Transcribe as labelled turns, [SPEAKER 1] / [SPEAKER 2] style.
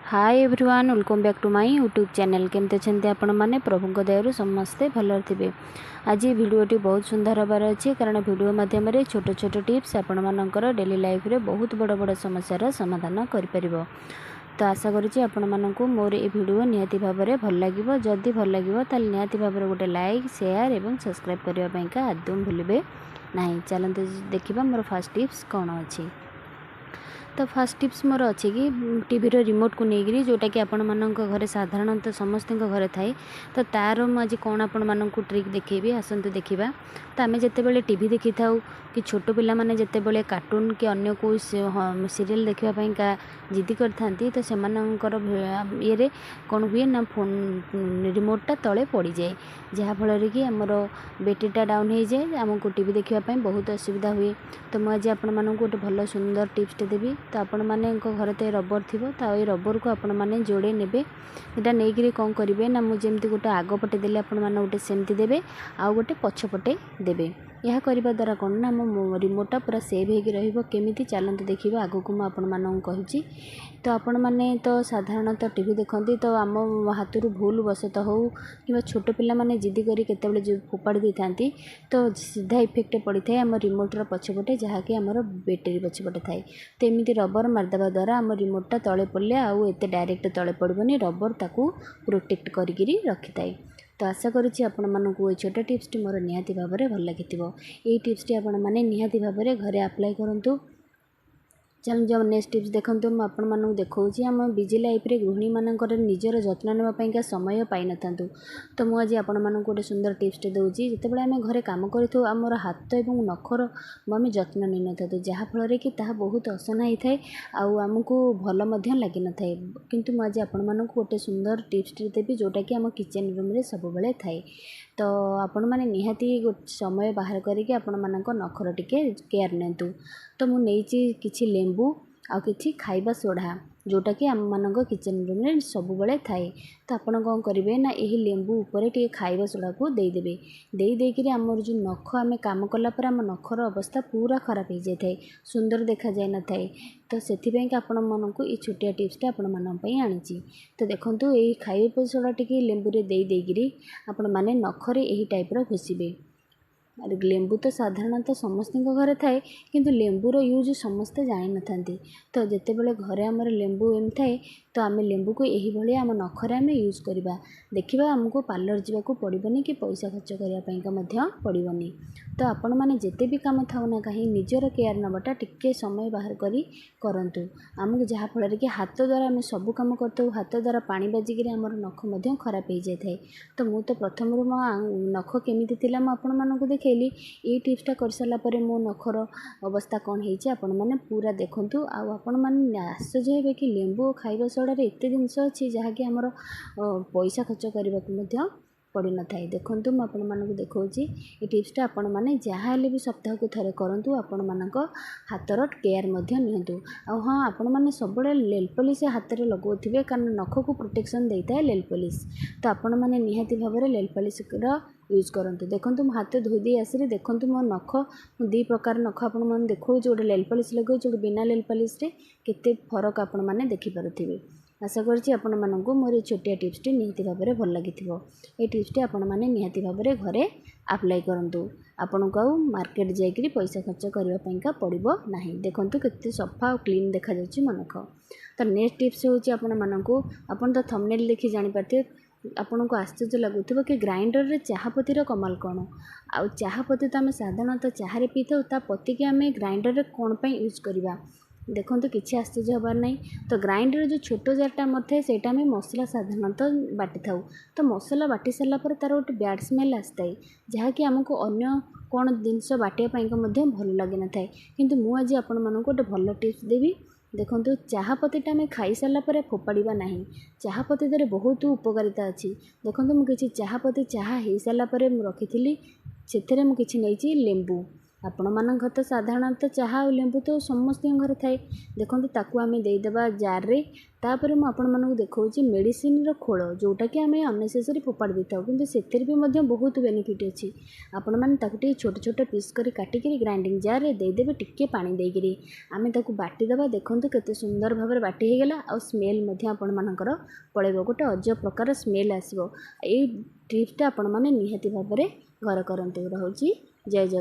[SPEAKER 1] Hi everyone welcome back to my YouTube channel. केमते छंते आपण माने प्रभुଙ୍କ दयारु समस्ते भलर थिबे। आज वीडियोटी बहुत सुंदर हबार अछि कारण वीडियो माध्यम रे छोट छोट टिप्स आपण मानकर डेली लाइफ रे बहुत बड़ बड़ समस्या समाधान करि परिबो। तो आशा करूची आपण मानकु मोर ए वीडियो निहाती भाबरे भल लागिबो। जदि भल लागिबो ताल निहाती भाबरे गोटे लाइक शेयर एवं सब्सक्राइब करिवा पैका आदम भूलिबे नाही। चलंते देखिबा मोर फर्स्ट टिप्स कोन अछि। तो फर्स्ट टिप्स मोर अच्छे कि टीवी रिमोट को लेकर जोटा कि आपण मानक घरे साधारणतः समस्त घरे थाए। तो तार मुझे कौन आपण मानक ट्रिक देखेबी आसतु देखा। तो आम जिते टीवी देखी था कि छोट पिला माने जिते बड़े कार्टून कि अन्य को सीरियल देखापी का जिद्दी करथांती तो से ये कौन हुए ना फोन रिमोटा तले पड़ जाए जहाँफल कि आमर बैटेरीटा डाउन हो जाए आमको टीवी देखापी बहुत असुविधा हुए। तो मुझे आपण मानक गोटे भल सुंदर टिप्सटे देवी। तो आपण मैंने घर तो रबर थी तो ये रबर को आपण मैंने जोड़े ने यहाँ नहीं कौन करेंगे ना मुझे गोटे आगपटे देले आपण मैंने गोटे सेमती देवे आउ गोटे पछपटे देवे। यह करने द्वारा कौन ना आम रिमोटा पूरा सेव हो केमी चलते देखा आग को मुझे कहूँ। तो आपण मैंने तो साधारणतः टीवी देखती तो आम हाथ भूल वशत हो कि छोट पिला माने जिद्दी करी केतेबेले जो फोपाड़ी दे था तो सीधा इफेक्ट पड़ी था आम रिमोटर पछपटे जहाँकि आमर बैटेरी पछपटे थाए। तो एमती रबर मारदेवा द्वारा आम रिमोटा तले पड़े आउ एत डायरेक्ट तले पड़बनी रबर ताकू प्रोटेक्ट करी रखी थाए। तो आशा करुच्ची आपण मानकू ये छोटा टिप्सटी मोर निहाती भाव में भल लगी। ये टिप्सटी आपण मैंने निहाती भाव में घरे अप्लाई करूँ। चल जब नेक्स्ट टिप्स देखो आपण मानक देखा आम बिजी लाइफ रे गृहिणी मानकर निजर जत्न नापी समय पाई न था। तो मुझे आपण मानक गोटे सुंदर टिप्सटे दूसरी जितेबाला आम घरे कम करूँ आमर हाथ और नखर आम जत्न नहीं न था जहाँफल कि बहुत असना होता है आमको भल लगी न था। किंतु मुझे आपण मानक गोटे सुंदर टिप्सटे देवी जोटा कि आम किचन रूम रे सब बेले थाए। तो आपण मैंने निहाती समय बाहर करके आपण मानक नखर टिके केयर नेतु। तो मुझे किछि लेंबू आ किछि खाइबा सोढ़ा जोटा कि आम मानक किचन रूम रे सब बेले थाए। तो आपण कौन करेंगे ना यही लेंबू उपर टे खाइबा सोढ़ा को देदेवे देकर आमर जो नख आम कम कलापर आम नखर अवस्था पूरा खराब हो जाए थाए सुंदर देखा जाए न थाए। तो से आपण मानक ये छोटिया टिप्सटा आपण मानी आनी। तो देखूँ यही खाइबा सोढ़ा टी लेंबू रे देकर आपण मैंने नखरे यही टाइप्र घोषे। लेंबू तो साधारणतः समस्त घरे थाए किंतु लेंबूर यूज समस्ते जानी न था। तो जितेबाला घरे आमर लेंबू एम थाए तो आम लेंबू को यही भाई आम नखरे आम यूज करवा देखा आमको पार्लर जावाक पड़ोनी कि पैसा खर्च करने पड़ोनी। तो आपण मैंने जिते भी कम थाउ ना कहीं निजर केयर नवाटा टिके समय बाहर करतु आमको जहाँफल कि हाथ द्वारा आम सब कम करते हाथ द्वारा पानी बाजिक आमर नख खराब हो जाए। तो मुझे तो प्रथम मो नख केमी थी आपण मानक देखली ये टिप्सटा कर सारापर मो नखर अवस्था कौन होने पूरा देखूँ। आपण मैंने आश्चर्य हे कि लेंबू खाइबा सोढ़ एत जिनस अच्छी जहाँकि आमर पैसा खर्च करने पड़ न था। देखूँ मुझे देखा ये टिप्सटा आपण मैंने जहाँ भी सप्ताह को थे करूँ आपण मानक हाथर केयर नियंतु। हाँ आपण मैंने सब नेल पॉलिश हाथ में लगावे कारण नख को प्रोटेक्शन देता है नेल पॉलिश। तो आपण मैंने निहाती भाव में नेल पॉलिश यूज करते। देखो हाथ धोई आसरी देखो मो नख दी प्रकार नख आपण मैंने देखो गोटे नेल पॉलिश लगे जो बिना नेल पॉलिश केते फरक आपण मैंने देखिपे। आशा करुच्ची आपण मानक मोर छोटिया टिप्सटी निहाती भाव में भल लगी। ये टिप्सटी आपण मैंने निहाती भाव में घरे अप्लाई करूँ आपन को आउ मार्केट जाकरी पैसा खर्च करने पड़ो ना। देखूँ केते सफा और क्लीन देखा जाउछि मन नख। तो नेक्स्ट टिप्स हूँ आपण मानक आपन तो थंबनेल देखि जानि पारथे आपन को आश्चर्य लगुव कि ग्राइंडर रे चाहपतिर कमाल कौन आउ चाहपति तो आम साधारणतः चाहे पी था पति के आम ग्राइंडर रे कौन पे यूज करवा। देखो तो किसी आश्चर्य हबार नहीं। तो ग्राइंडर जो छोट जारटा मर थाए से मसला साधारणतः बाटी था। तो मसला बाटी सारापर तार गोटे बैड स्मेल आसताए जहाँकि आमको अन्य कौन जिनस बाटियापाई भल लगे न थाए। किंतु मु आज आपण मानक गोटे भल टिप्स देवी। देखो चाहपत्तीटा आम खाई सारापर फोपाड़ा ना चाहपत्ती द्वारा बहुत उपकारिता अच्छी। देखो मुझे चाहपत्ती चाह हो सारापर रखी से मुझे लेंबू ଆପଣମାନଙ୍କ ତ ସାଧାରଣତଃ ଚାହା ଆଉ ଲେମ୍ବୁ ତ ସମସ୍ତଙ୍କ ଘରେ ଥାଏ। ଦେଖନ୍ତୁ ତାକୁ ଆମେ ଦେଇଦେବା ଜାର୍ରେ। ତାପରେ ମୁଁ ଆପଣମାନଙ୍କୁ ଦେଖାଉଛି ମେଡ଼ିସିନର ଖୋଳ, ଯେଉଁଟାକି ଆମେ ଅନନେସେସରି ଫୋପାଡ଼ି ଦେଇଥାଉ, କିନ୍ତୁ ସେଥିରେ ବି ମଧ୍ୟ ବହୁତ ବେନିଫିଟ୍ ଅଛି। ଆପଣମାନେ ତାକୁ ଟିକେ ଛୋଟ ଛୋଟ ପିସ୍ କରି କାଟିକିରି ଗ୍ରାଇଣ୍ଡିଙ୍ଗ ଜାର୍ରେ ଦେଇଦେବେ, ଟିକେ ପାଣି ଦେଇକିରି ଆମେ ତାକୁ ବାଟିଦେବା। ଦେଖନ୍ତୁ କେତେ ସୁନ୍ଦର ଭାବରେ ବାଟି ହେଇଗଲା, ଆଉ ସ୍ମେଲ୍ ମଧ୍ୟ ଆପଣମାନଙ୍କର ପଳେଇବ, ଗୋଟେ ଅଜବ ପ୍ରକାର ସ୍ମେଲ୍ ଆସିବ। ଏଇ ଟ୍ରିପ୍ସଟା ଆପଣମାନେ ନିହାତି ଭାବରେ ଘରେ କରନ୍ତୁ। ରହୁଛି, ଜୟ ଜଗନ୍ନାଥ।